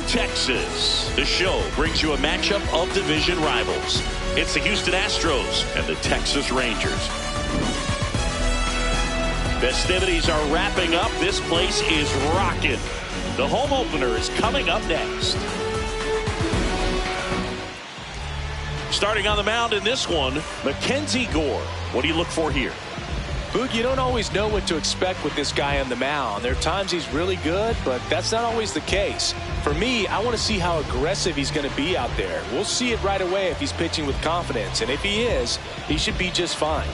Texas. The show brings you a matchup of division rivals. It's the Houston Astros and the Texas Rangers. Festivities are wrapping up. This place is rocking. The home opener is coming up next. Starting on the mound in this one, Mackenzie Gore. What do you look for here? Boog, you don't always know what to expect with this guy on the mound. There are times he's really good, but that's not always the case. For me, I want to see how aggressive he's going to be out there. We'll see it right away if he's pitching with confidence, and if he is, he should be just fine.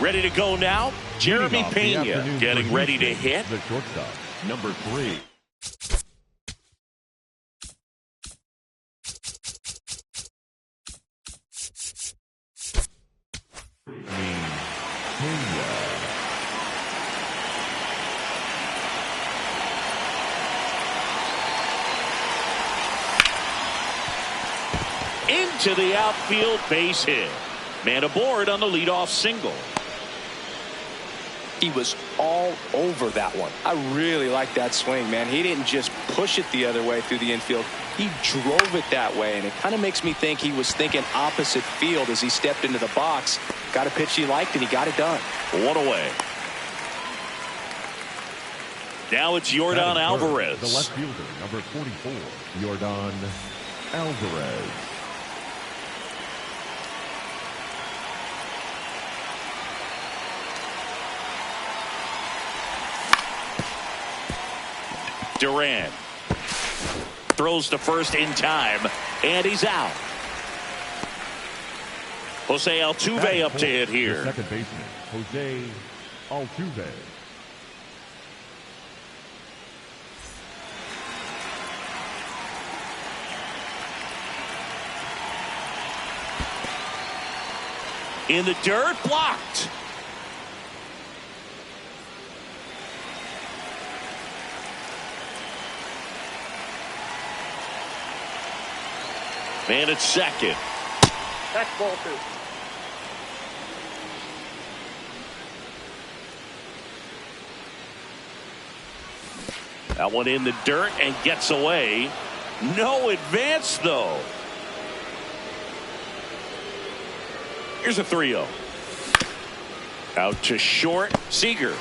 Ready to go now, Jeremy Pena getting ready to hit. The shortstop, number 3. Into the outfield, base hit. Man aboard on the leadoff single. He was all over that one. I really like that swing, man. He didn't just push it the other way through the infield. He drove it that way, and it kind of makes me think he was thinking opposite field as he stepped into the box. Got a pitch he liked, and he got it done. One away. Now it's Yordan Alvarez. The left fielder, number 44, Yordan Alvarez. Duran throws to first in time, and he's out. Jose Altuve up to hit here. Second baseman, Jose Altuve. In the dirt, blocked. Man at second. That's ball 2. That one in the dirt and gets away. No advance, though. Here's a 3-0. Out to short. Seager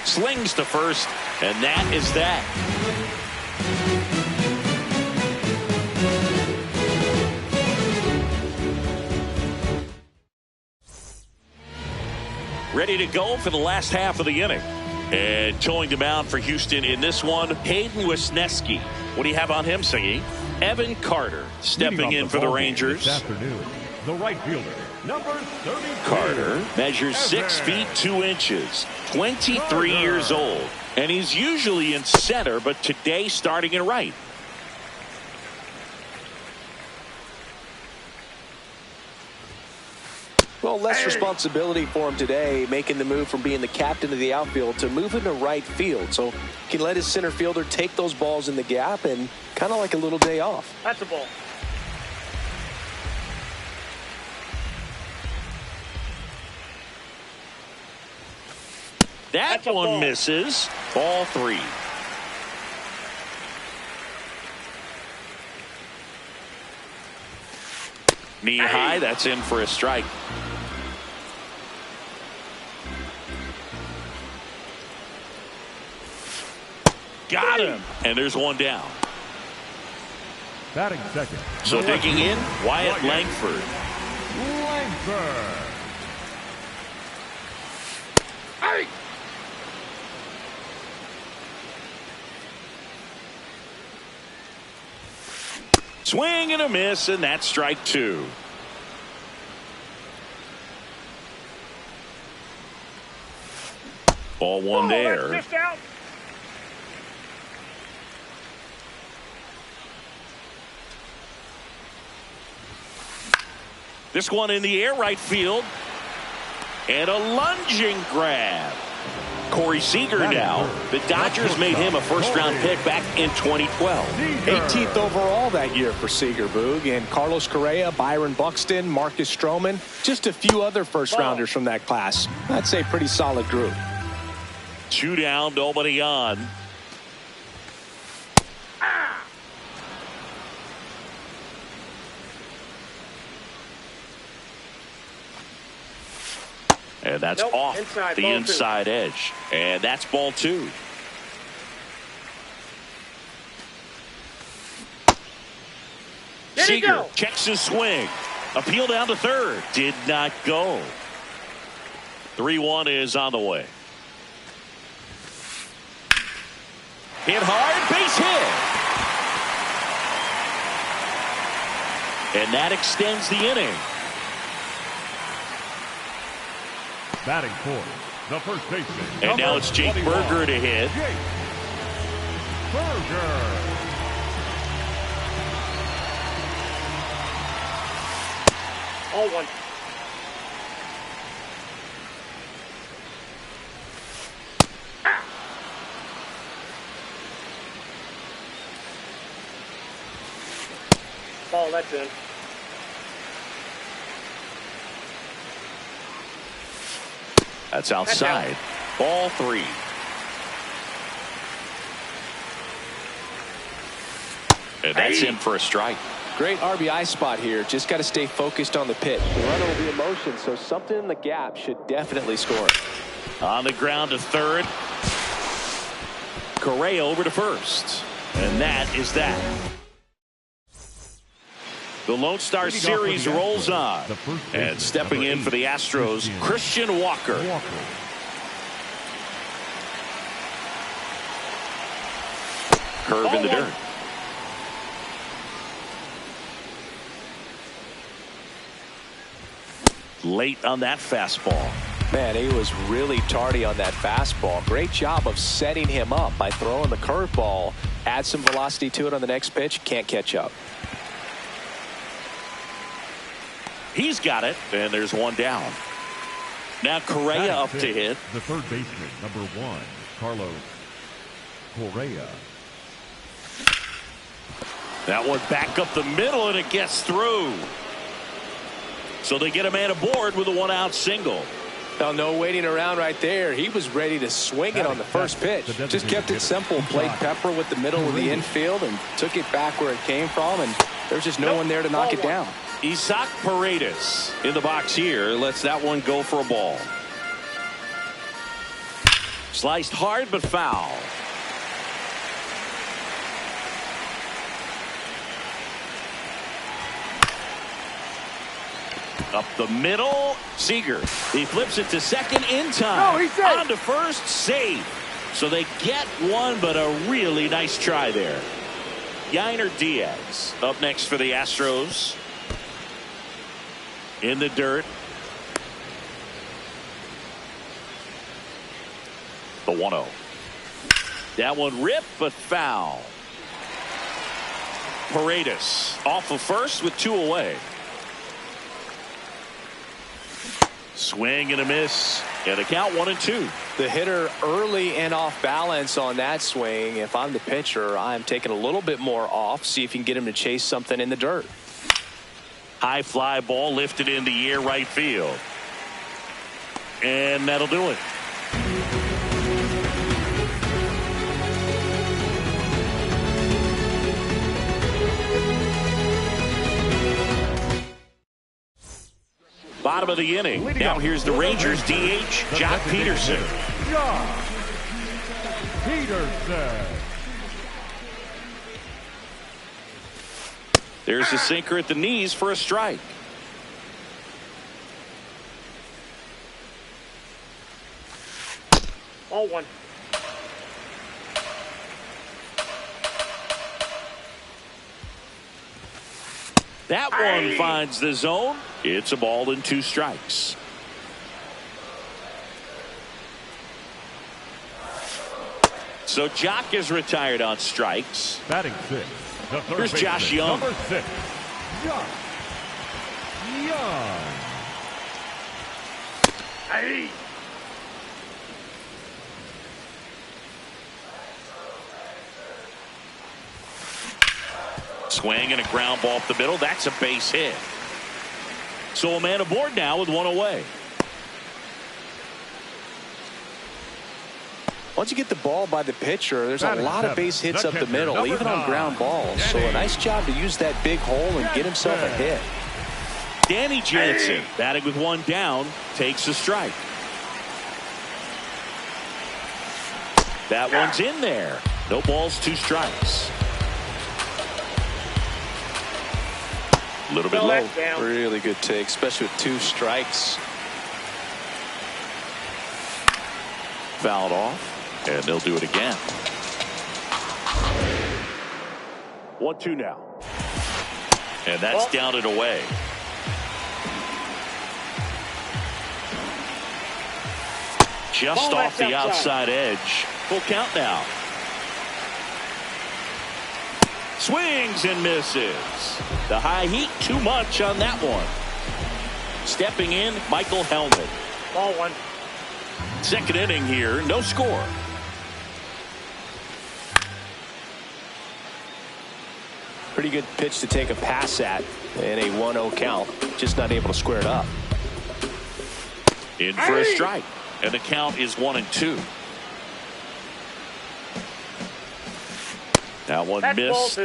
slings to first, and that is that. Ready to go for the last half of the inning. And towing the mound for Houston in this one, Hayden Wesneski. What do you have on him, Singy? Evan Carter stepping in for the Rangers. This afternoon, the right fielder, number 30. Carter measures 6 feet 2 inches, 23 years old. And he's usually in center, but today starting in right. Well, less responsibility for him today, making the move from being the captain of the outfield to moving to right field. So he can let his center fielder take those balls in the gap and kind of like a little day off. That's a ball. That one misses. Ball 3. Knee high, that's in for a strike. Got him. And there's one down. Batting second. So digging in, Wyatt Langford. Hey! Swing and a miss, and that's strike 2. Ball 1 there. That's just out. This one in the air, right field. And a lunging grab. Corey Seager now. The Dodgers made him a first-round pick back in 2012. 18th overall that year for Seager, Boog. And Carlos Correa, Byron Buxton, Marcus Stroman, just a few other first-rounders from that class. I'd say pretty solid group. 2 down, nobody on. And that's off the inside edge. And that's ball 2. Seager checks his swing. Appeal down to third. Did not go. 3-1 is on the way. Hit hard, base hit. And that extends the inning. Batting fourth, the first baseman. And now it's Jake Burger to hit. Jake Burger. All one. Ball, that's in. That's outside. Ball 3. And that's in for a strike. Great RBI spot here. Just got to stay focused on the pitch. The runner will be in motion, so something in the gap should definitely score. On the ground to third. Correa over to first. And that is that. The Lone Star Series rolls on. And stepping in for the Astros, Christian Walker. Curve in the dirt. Late on that fastball. Man, he was really tardy on that fastball. Great job of setting him up by throwing the curveball. Add some velocity to it on the next pitch. Can't catch up. He's got it, and there's 1 down. Now Correa up to hit. The third baseman, number 1, Carlos Correa. That one back up the middle, and it gets through. So they get a man aboard with a 1-out single. Now, no waiting around right there. He was ready to swing it on the first pitch. Just kept it simple. Played pepper with the middle of the infield and took it back where it came from, and there's just no one there to knock it down. Isaac Paredes in the box here lets that one go for a ball. Sliced hard but foul. Up the middle, Seager. He flips it to second in time. No, he's safe. On to first, save. So they get one, but a really nice try there. Yainer Diaz up next for the Astros. In the dirt. The 1-0. That one ripped, but foul. Paredes off of first with 2 away. Swing and a miss. And a count 1-2. The hitter early and off balance on that swing. If I'm the pitcher, I'm taking a little bit more off. See if you can get him to chase something in the dirt. High fly ball lifted in the air right field. And that'll do it. Bottom of the inning. Now here's the Rangers DH, Jock Peterson. Jock Peterson. There's a sinker at the knees for a strike. All one. That one finds the zone. It's a ball and 2 strikes. So Jock is retired on strikes. Batting 6. The third Here's Josh baseman, Young. Number 6. Josh Young. Hey. Swing and a ground ball up the middle. That's a base hit. So a man aboard now with 1 away. Once you get the ball by the pitcher, there's a lot of base hits up the middle, even on ground balls. So a nice job to use that big hole and get himself a hit. Danny Jansen, batting with one down, takes a strike. That one's in there. No balls, 2 strikes. A little bit low. Really good take, especially with 2 strikes. Fouled off. And they'll do it again. 1-2 now. And that's down and away. Just off the outside edge. Full count now. Swings and misses. The high heat, too much on that one. Stepping in, Michael Hellman. Ball 1. Second inning here, no score. Pretty good pitch to take a pass at in a 1-0 count. Just not able to square it up. In for a strike. And the count is 1-2. That one missed.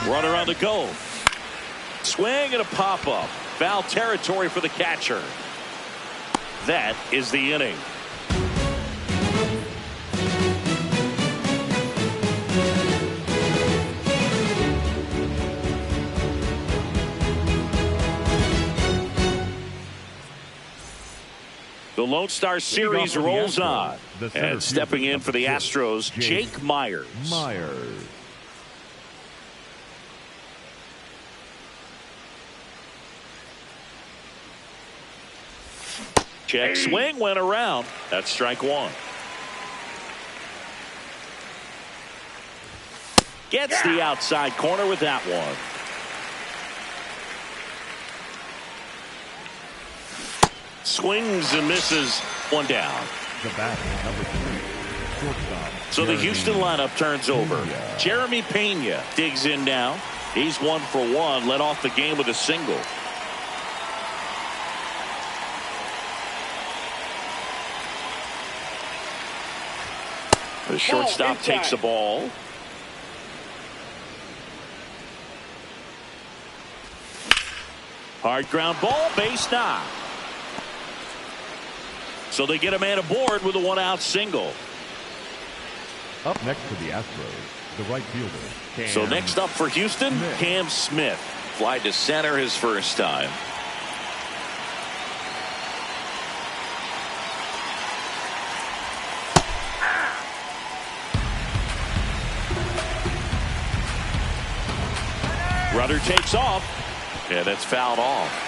Runner on the go. Swing and a pop-up. Foul territory for the catcher. That is the inning. The Lone Star Series rolls on. And stepping in for the Astros, Jake Myers. Check swing went around. That's strike 1. Gets the outside corner with that one. Swings and misses. One down. The bat, number 3, shortstop. So the Houston lineup turns over. Jeremy Pena digs in now. He's 1 for 1. Led off the game with a single. The shortstop takes the ball. Hard ground ball, base knock. So they get a man aboard with a 1-out single. Up next for the Astros, the right fielder. So next up for Houston, Cam Smith. Fly to center his first time. Runner takes off, and that's fouled off.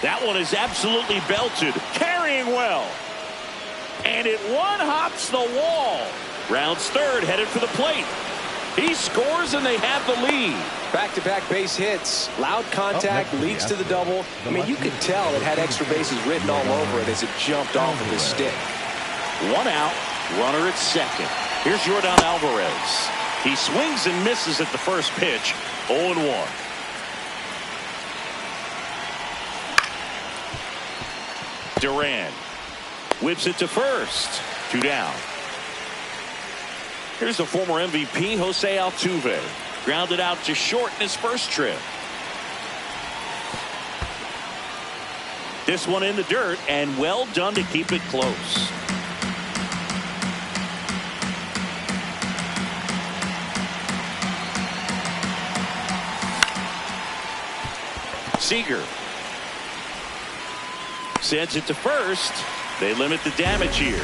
That one is absolutely belted, carrying well. And it one-hops the wall. Rounds third, headed for the plate. He scores, and they have the lead. Back-to-back base hits. Loud contact leads to the double. I mean, you could tell it had extra bases written all over it as it jumped off of his stick. 1 out, runner at second. Here's Yordan Alvarez. He swings and misses at the first pitch. 0-1. Duran whips it to first. 2 down. Here's the former MVP, Jose Altuve. Grounded out to short in his first trip. This one in the dirt, and well done to keep it close. Seager sends it to first. They limit the damage here.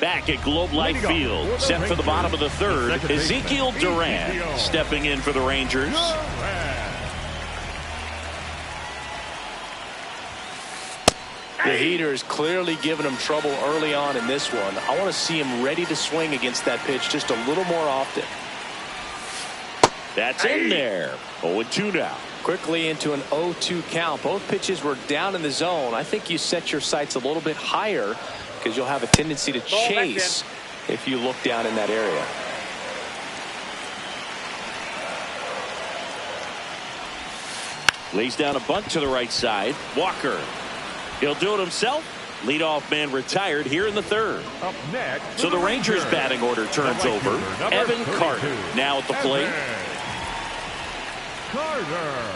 Back at Globe Life Field, set for the bottom of the third, Ezekiel Duran stepping in for the Rangers. The heater is clearly giving him trouble early on in this one. I want to see him ready to swing against that pitch just a little more often. That's in there. 0-2 now. Quickly into an 0-2 count. Both pitches were down in the zone. I think you set your sights a little bit higher because you'll have a tendency to chase if you look down in that area. Lays down a bunt to the right side. Walker. He'll do it himself. Leadoff man retired here in the third. Up next, So the Rangers batting order turns over. Evan Carter now at the plate. Carter.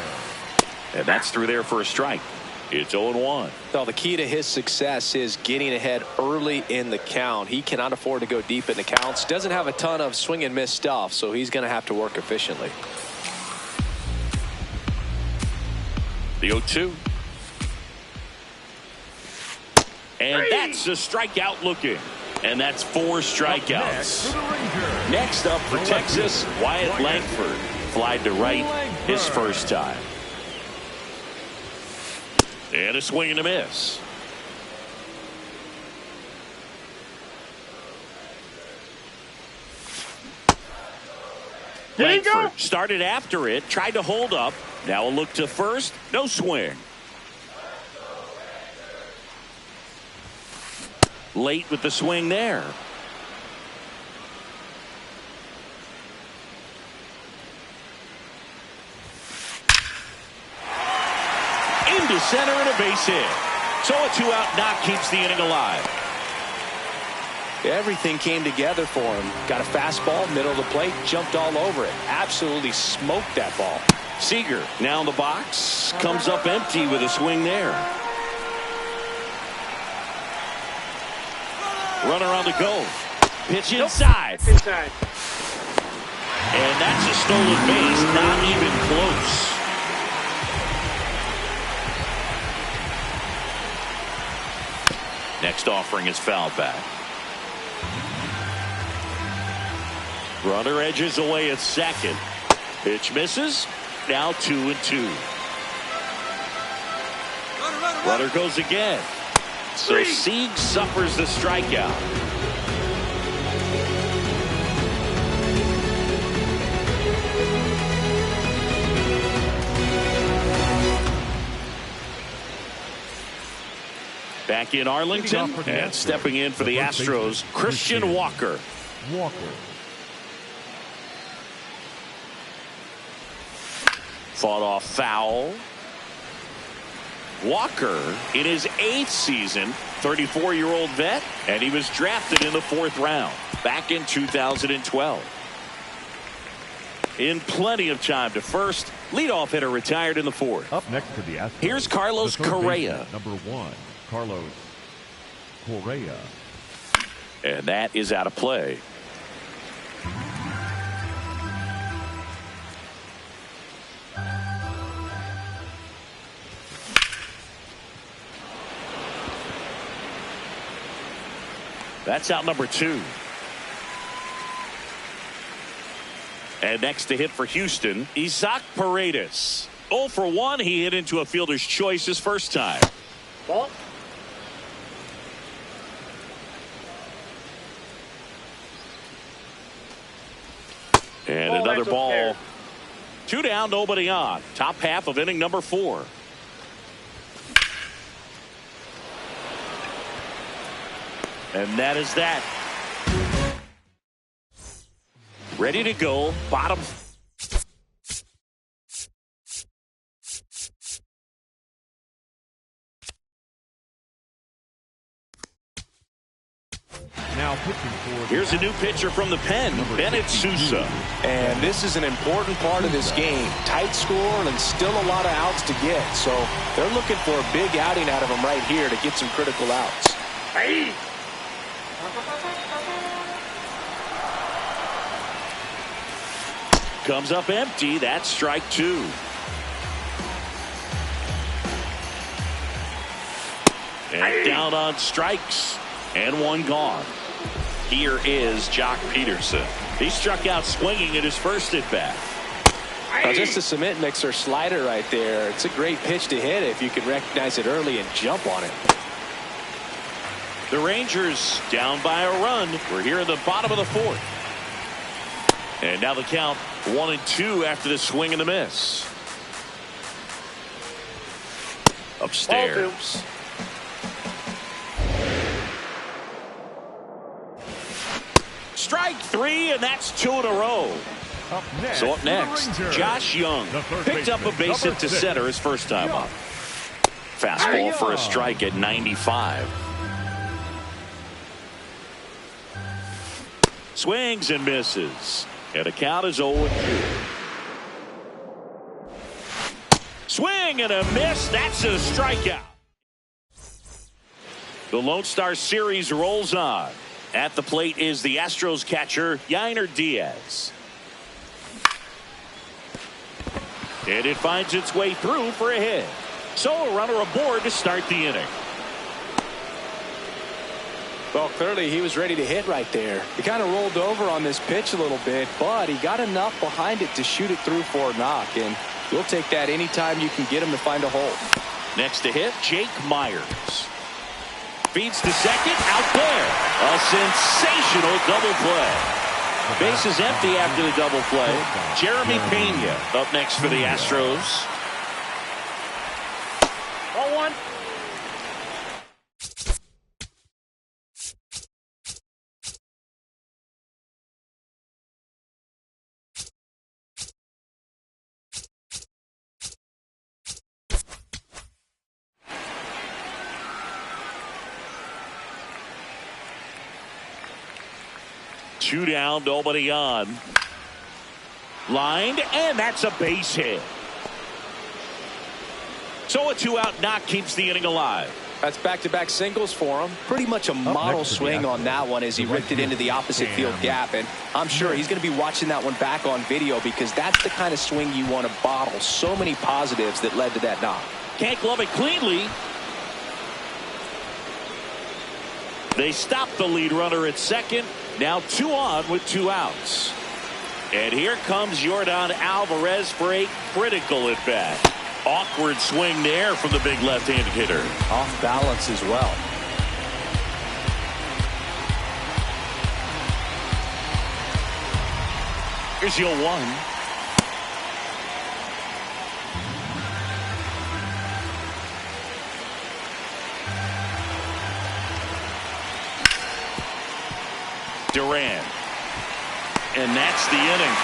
And that's through there for a strike. It's 0-1. Well, the key to his success is getting ahead early in the count. He cannot afford to go deep in the counts. Doesn't have a ton of swing and miss stuff, so he's going to have to work efficiently. The 0-2. And that's a strikeout looking. And that's 4 strikeouts. Next up for Texas, Wyatt Langford. Flied to right his first time. And a swing and a miss. Langford started after it, tried to hold up. Now a look to first, no swing. Late with the swing there. Into center and a base hit. So a 2-out knock keeps the inning alive. Everything came together for him. Got a fastball, middle of the plate, jumped all over it. Absolutely smoked that ball. Seager now in the box. Comes up empty with a swing there. Runner on the go. Pitch inside. And that's a stolen base. Not even close. Next offering is foul back. Runner edges away at second. Pitch misses. Now 2-2. Runner goes again. So Sieg suffers the strikeout. Back in Arlington and stepping in for the Astros, Christian Walker. Fought off foul. Walker in his 8th season, 34-year-old vet, and he was drafted in the 4th round back in 2012. In plenty of time to first, leadoff hitter retired in the 4th. Up next to the Astros. Here's Carlos Correa. Number 1, Carlos Correa. And that is out of play. That's out number 2. And next to hit for Houston, Isaac Paredes. 0 for 1. He hit into a fielder's choice his first time. Ball. And another ball. 2 down, nobody on. Top half of inning number 4. And that is that. Ready to go. Bottom. Now pitching for. Here's a new pitcher from the pen, Bennett Sousa. And this is an important part of this game. Tight score and still a lot of outs to get. So they're looking for a big outing out of him right here to get some critical outs. Hey. Comes up empty. That's strike 2. And down on strikes. And 1 gone. Here is Jock Peterson. He struck out swinging at his first at bat. Just a cement mixer slider right there. It's a great pitch to hit if you can recognize it early and jump on it. The Rangers down by a run. We're here in the bottom of the 4th. And now the count 1-2 after the swing and the miss. Upstairs. Strike three, and that's 2 in a row. So up next, Josh Young picked up a base hit to center his first time up. Fastball for a strike at 95. Swings and misses. And the count is 0-2. Swing and a miss. That's a strikeout. The Lone Star Series rolls on. At the plate is the Astros catcher, Yainer Diaz. And it finds its way through for a hit. So a runner aboard to start the inning. Well, clearly he was ready to hit right there. He kind of rolled over on this pitch a little bit, but he got enough behind it to shoot it through for a knock. And you'll take that anytime you can get him to find a hole. Next to hit, Jake Myers. Feeds to second, out there. A sensational double play. Base is empty after the double play. Jeremy Pena up next for the Astros. 0-1. Two down, nobody on. Lined, and that's a base hit. So a 2-out knock keeps the inning alive. That's back-to-back singles for him. Pretty much a model swing on that one as he ripped it into the opposite field gap. And I'm sure he's going to be watching that one back on video because that's the kind of swing you want to bottle. So many positives that led to that knock. Can't glove it cleanly. They stop the lead runner at second. Now 2 on with 2 outs. And here comes Yordan Alvarez for a critical at bat. Awkward swing there from the big left-handed hitter. Off balance as well. Here's 0-1. Duran. And that's the inning.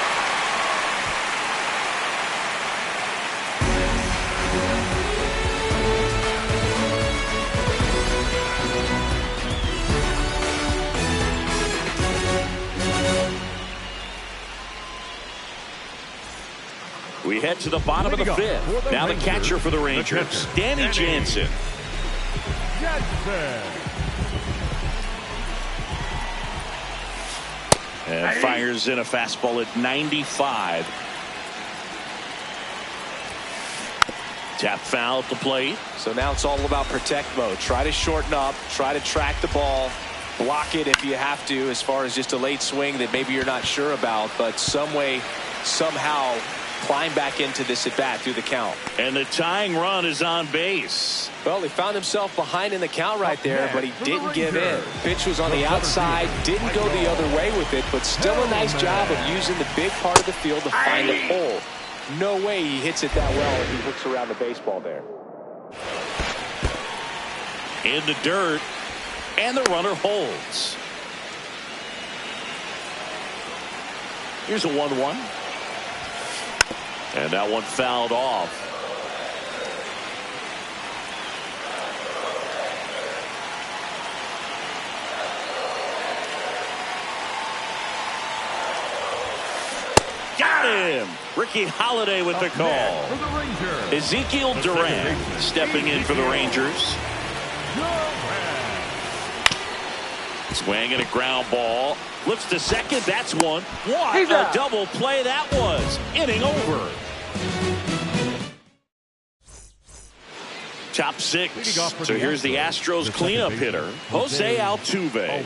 We head to the bottom of the fifth. Now the catcher for the Rangers, Danny Jansen. And fires in a fastball at 95. Tap foul at the plate. So now it's all about protect mode. Try to shorten up. Try to track the ball. Block it if you have to, as far as just a late swing that maybe you're not sure about. But some way, somehow, climb back into this at bat through the count. And the tying run is on base. Well, he found himself behind in the count right there, but he didn't give in. Pitch was on the outside, didn't go the other way with it, but still a nice job of using the big part of the field to find a hole. No way he hits it that well if he hooks around the baseball there. In the dirt, and the runner holds. Here's a 1-1. And that one fouled off. Got him! Ricky Holiday with the call. Ezekiel Duran stepping in for the Rangers. Swing and a ground ball. Looks to second. That's one. What a double play that was. Inning over. Top 6. So here's the Astros cleanup hitter, Jose Altuve.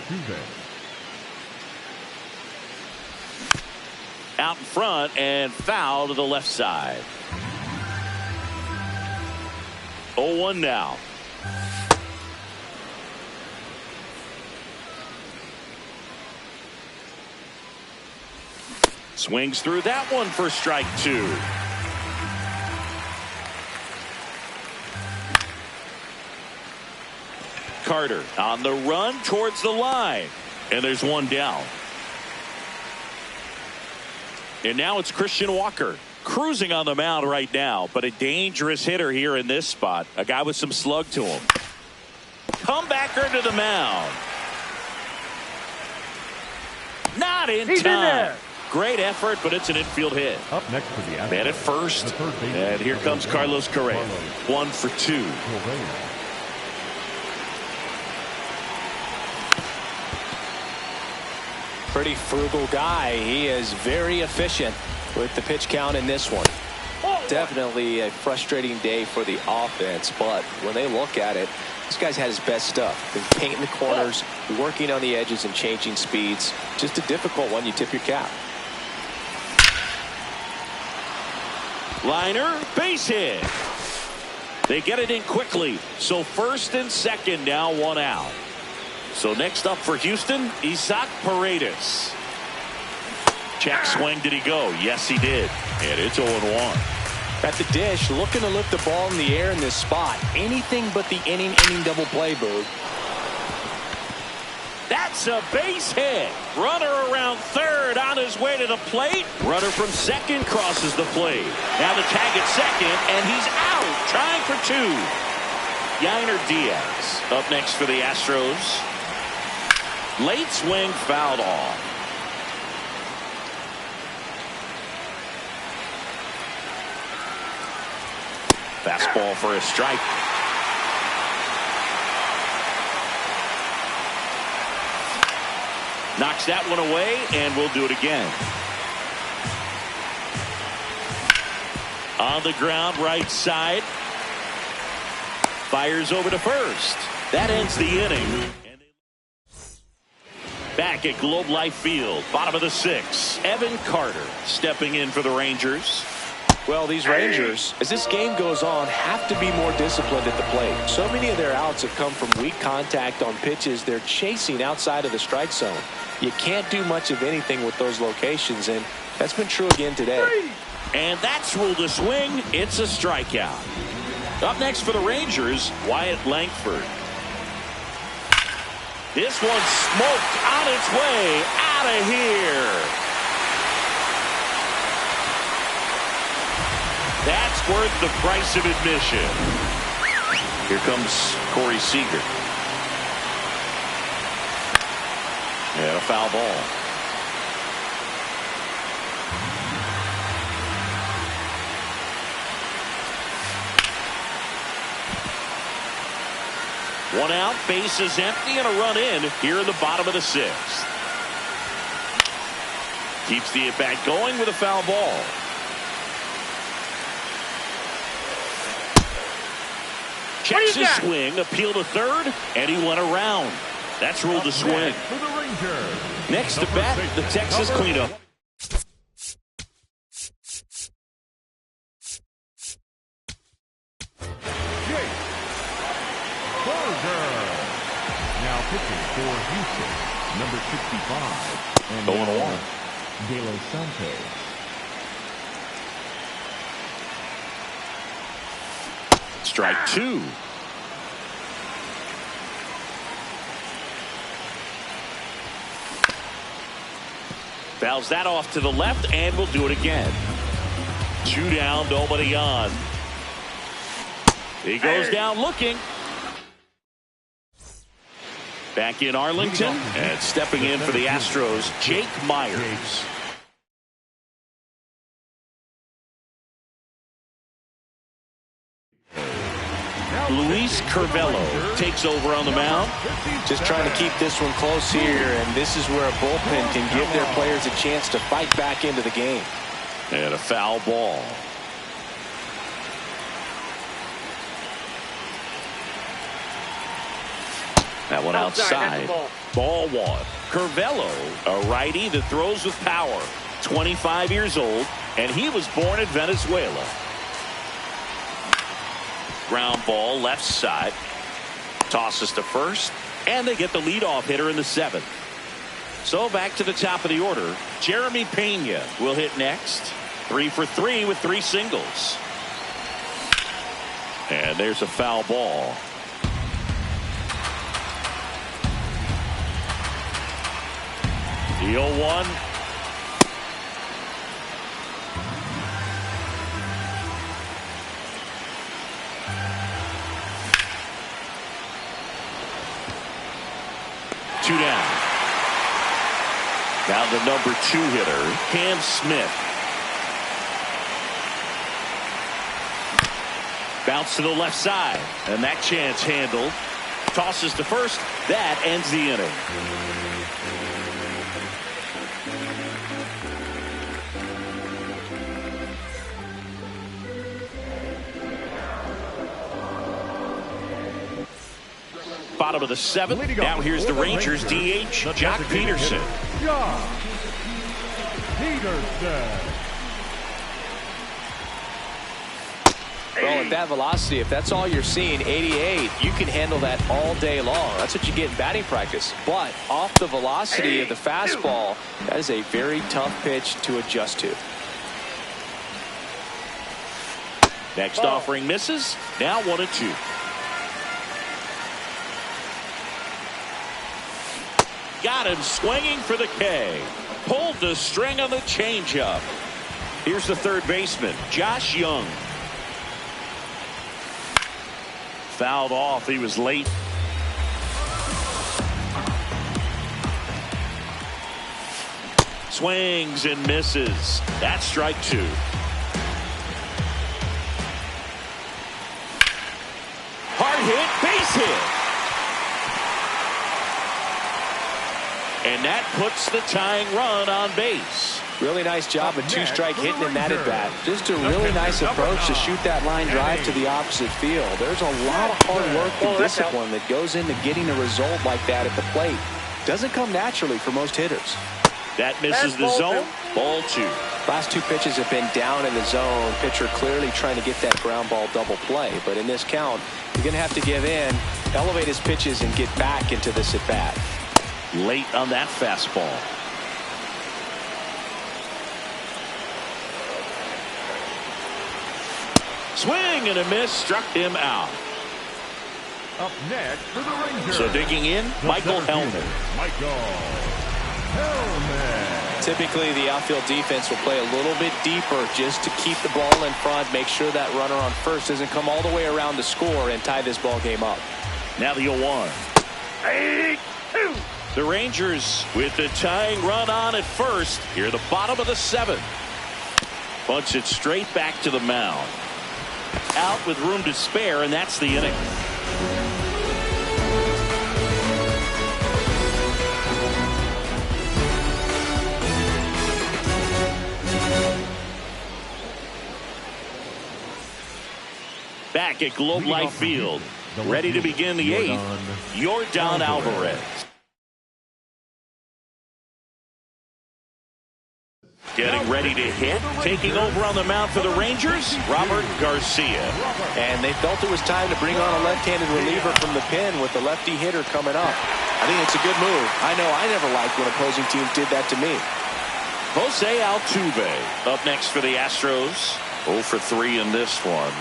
Out in front and foul to the left side. 0-1 now. Swings through that one for strike 2. Carter on the run towards the line. And there's one down. And now it's Christian Walker cruising on the mound right now, but a dangerous hitter here in this spot. A guy with some slug to him. Comebacker to the mound. Not in He's time. in there. Great effort, but it's an infield hit. Up next for the Astros. Man at first. And here comes Carlos Correa. 1 for 2. Pretty frugal guy. He is very efficient with the pitch count in this one. Definitely a frustrating day for the offense, but when they look at it, this guy's had his best stuff. Been painting the corners, working on the edges and changing speeds. Just a difficult one. You tip your cap. Liner, base hit. They get it in quickly. So first and second, now 1 out. So next up for Houston, Isaac Paredes. Check swing. Did he go? Yes, he did. And it's 0-1. At the dish, looking to lift the ball in the air in this spot. Anything but the inning double play, Boog. That's a base hit. Runner around third on his way to the plate. Runner from second crosses the plate. Now the tag at second, and he's out. Trying for 2. Yainer Diaz up next for the Astros. Late swing fouled off. Fastball for a strike. Knocks that one away, and we'll do it again. On the ground, right side. Fires over to first. That ends the inning. Back at Globe Life Field, bottom of the 6th. Evan Carter stepping in for the Rangers. Well, these Rangers, as this game goes on, have to be more disciplined at the plate. So many of their outs have come from weak contact on pitches they're chasing outside of the strike zone. You can't do much of anything with those locations, and that's been true again today. And that's ruled a swing. It's a strikeout. Up next for the Rangers, Wyatt Langford. This one smoked on its way out of here. That's worth the price of admission. Here comes Corey Seager. And a foul ball. One out, base is empty, and a run in here in the bottom of the 6th. Keeps the at-bat going with a foul ball. Checks his swing, appeal to third, and he went around. That's ruled a swing. Next to bat, the Texas cleanup. Now pitching for Houston, number 65, and 0-1. De Los Santos. Strike 2. Fouls that off to the left, and we'll do it again. 2 down, nobody on. He goes down looking. Back in Arlington, and stepping in for the Astros, Jake Myers. Luis Curvelo takes over on the mound. Just trying to keep this one close here, and this is where a bullpen can give their players a chance to fight back into the game. And a foul ball. That one outside. Ball 1. Curvelo, a righty that throws with power. 25 years old, and he was born in Venezuela. Ground ball left side. Tosses to first, and they get the leadoff hitter in the 7th. So back to the top of the order. Jeremy Pena will hit next. 3 for 3 with 3 singles. And there's a foul ball. The 0-1. Two down. Now the number 2 hitter, Cam Smith. Bounce to the left side, and that chance handled. Tosses to first. That ends the inning. Bottom of the 7th. Now here's the Rangers DH, Jock Peterson. Jock Peterson. Well, at that velocity, if that's all you're seeing, 88, you can handle that all day long. That's what you get in batting practice. But off the velocity of the fastball, that is a very tough pitch to adjust to. Next offering misses. Now 1-2. Got him swinging for the K. Pulled the string on the changeup. Here's the third baseman, Josh Young. Fouled off. He was late. Swings and misses. That's strike 2. Hard hit, base hit. And that puts the tying run on base. Really nice job of 2-strike hitting in that at bat. Just a really nice approach to shoot that line drive to the opposite field. There's a lot of hard work and discipline that goes into getting a result like that at the plate. Doesn't come naturally for most hitters. That misses the zone. Ball 2. Last 2 pitches have been down in the zone. Pitcher clearly trying to get that ground ball double play. But in this count, you're going to have to give in, elevate his pitches, and get back into this at bat. Late on that fastball. Swing and a miss, struck him out. Up next for the Rangers. So digging in, Michael Hellman. Michael Hellman. Typically, the outfield defense will play a little bit deeper just to keep the ball in front, make sure that runner on first doesn't come all the way around to score and tie this ball game up. Now the 0-1. 8-2. The Rangers with the tying run on at first. Here the bottom of the 7th. Bunts it straight back to the mound. Out with room to spare, and that's the inning. Back at Globe Life Field, ready to begin the 8th, Yordan Alvarez. Getting ready to hit. Taking over on the mound for the Rangers, Robert Garcia. And they felt it was time to bring on a left-handed reliever from the pen with the lefty hitter coming up. I think it's a good move. I know I never liked when opposing teams did that to me. Jose Altuve up next for the Astros. 0 for 3 in this one.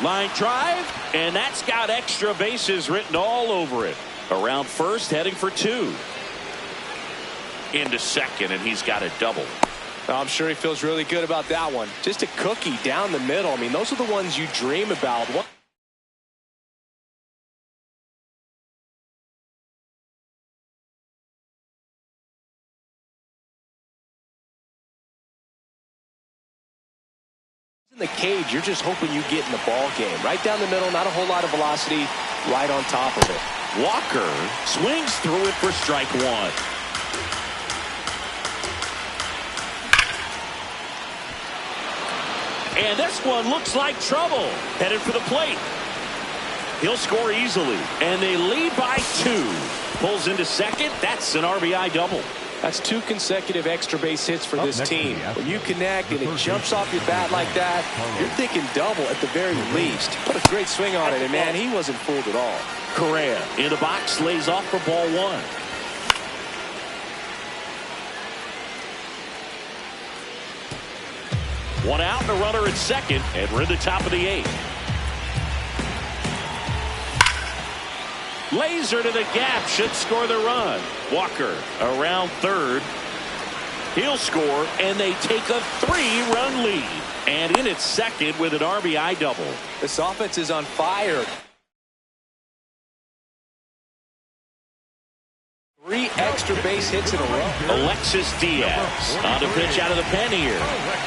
Line drive, and that's got extra bases written all over it. Around first, heading for 2. Into second, and he's got a double. I'm sure he feels really good about that one. Just a cookie down the middle. I mean, those are the ones you dream about. In the cage, you're just hoping you get in the ball game. Right down the middle, not a whole lot of velocity, right on top of it. Walker swings through it for strike 1. And this one looks like trouble. Headed for the plate. He'll score easily. And they lead by 2. Pulls into second. That's an RBI double. That's 2 consecutive extra base hits for this team. When you connect and it jumps off your bat like that, you're thinking double at the very least. Put a great swing on it, and man, he wasn't fooled at all. Correa in the box, lays off for ball 1. One out and a runner at second, and we're at the top of the 8th. Laser to the gap, should score the run. Walker around third. He'll score, and they take a 3-run lead. And in at second with an RBI double. This offense is on fire. 3 extra base hits in a row. Alexis Diaz on the pitch out of the pen here.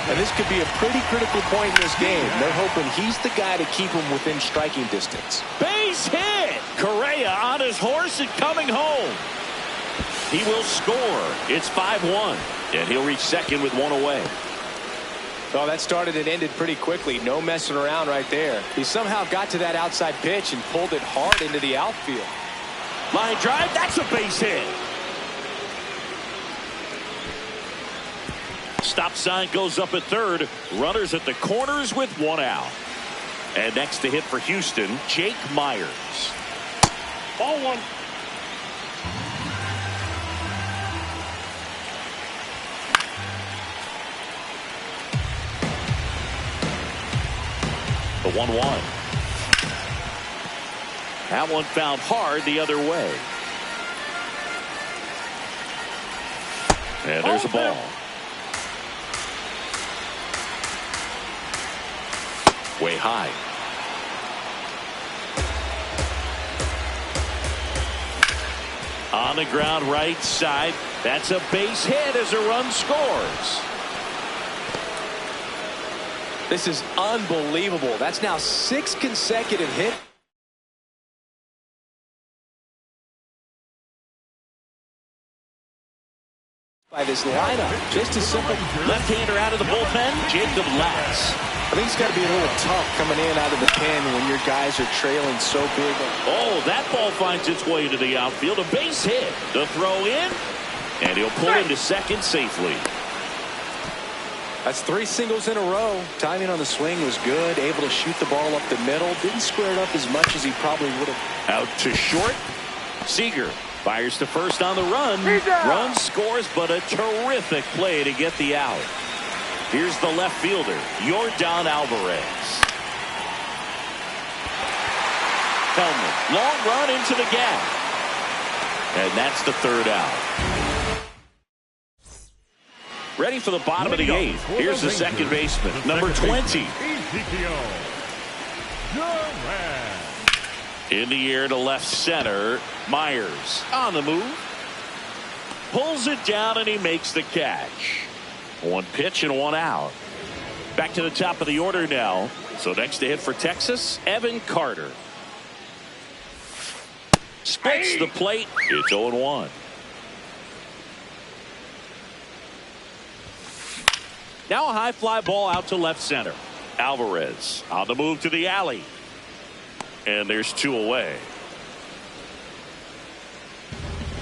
And this could be a pretty critical point in this game. They're hoping he's the guy to keep him within striking distance. Base hit. Correa on his horse and coming home. He will score. It's 5-1. And he'll reach second with 1 away. Oh, that started and ended pretty quickly. No messing around right there. He somehow got to that outside pitch and pulled it hard into the outfield. Line drive. That's a base hit. Stop sign goes up at third. Runners at the corners with 1 out. And next to hit for Houston, Jake Myers. Ball 1. The 1-1. That one found hard the other way. And there's a ball. Way high. On the ground right side. That's a base hit as a run scores. This is unbelievable. That's now 6 consecutive hits. By this lineup. Just a simple left-hander out of the bullpen, Jacob Latz. I think it's got to be a little tough coming in out of the pen when your guys are trailing so big. Oh, that ball finds its way to the outfield. A base hit. The throw in, and he'll pull into second safely. That's 3 singles in a row. Timing on the swing was good. Able to shoot the ball up the middle. Didn't square it up as much as he probably would have. Out to short. Seager fires to first on the run. Run scores, but a terrific play to get the out. Here's the left fielder, Yordan Alvarez. Hellman, long run into the gap. And that's the 3rd out. Ready for the bottom of the 8th. Here's the second baseman, number 20. In the air to left center. Myers on the move. Pulls it down and he makes the catch. 1 pitch and 1 out. Back to the top of the order now. So next to hit for Texas, Evan Carter. Splits the plate. It's 0-1. Now a high fly ball out to left center. Alvarez on the move to the alley. And there's 2 away.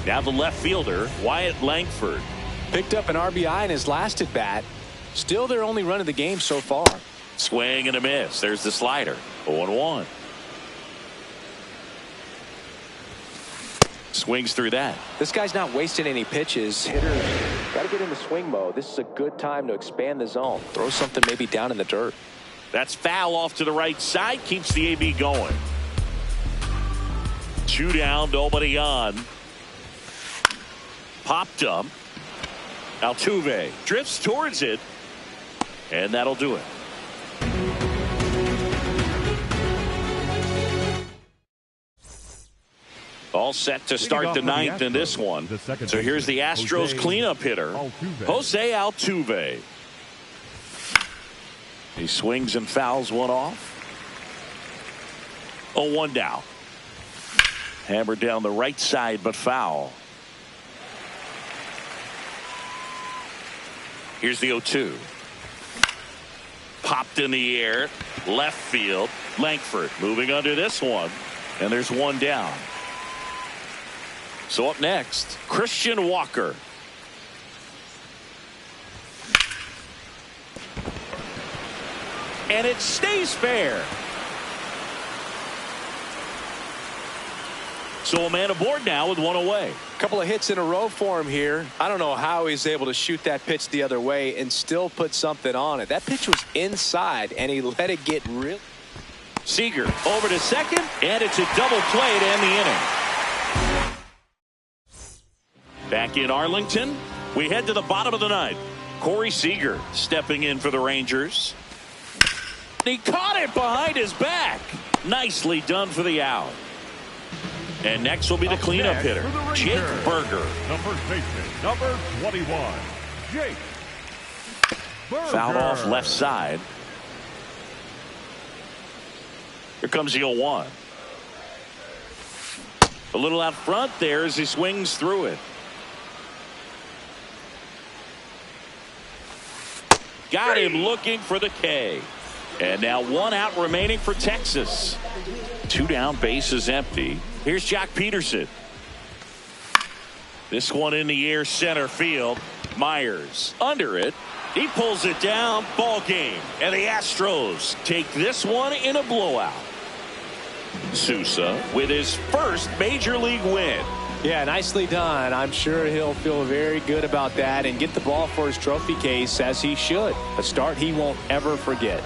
Now the left fielder, Wyatt Langford. Picked up an RBI in his last at bat. Still their only run of the game so far. Swing and a miss. There's the slider. 0-1. Swings through that. This guy's not wasting any pitches. Hitter got to get into swing mode. This is a good time to expand the zone. Throw something maybe down in the dirt. That's foul off to the right side. Keeps the AB going. 2 down, nobody on. Popped up. Altuve drifts towards it. And that'll do it. All set to start the 9th in this one. So here's the Astros cleanup hitter, Jose Altuve. He swings and fouls one off. 0-1 down. Hammered down the right side, but foul. Here's the 0-2. Popped in the air. Left field. Langford moving under this one. And there's 1 down. So up next, Christian Walker. And it stays fair. So a man aboard now with 1 away. A couple of hits in a row for him here. I don't know how he's able to shoot that pitch the other way and still put something on it. That pitch was inside and he let it get real. Seager over to second, and it's a double play to end the inning. Back in Arlington, we head to the bottom of the ninth. Corey Seager stepping in for the Rangers. He caught it behind his back. Nicely done for the out. And next will be the cleanup hitter, Jake Berger. The first baseman, number 21, Jake Berger. Fouled off left side. Here comes the 0-1. A little out front there as he swings through it. Got him looking for the K. And now 1 out remaining for Texas. 2 down, bases empty. Here's Jock Peterson. This one in the air, center field. Myers under it. He pulls it down. Ball game. And the Astros take this one in a blowout. Sousa with his first major league win. Yeah, nicely done. I'm sure he'll feel very good about that and get the ball for his trophy case, as he should. A start he won't ever forget.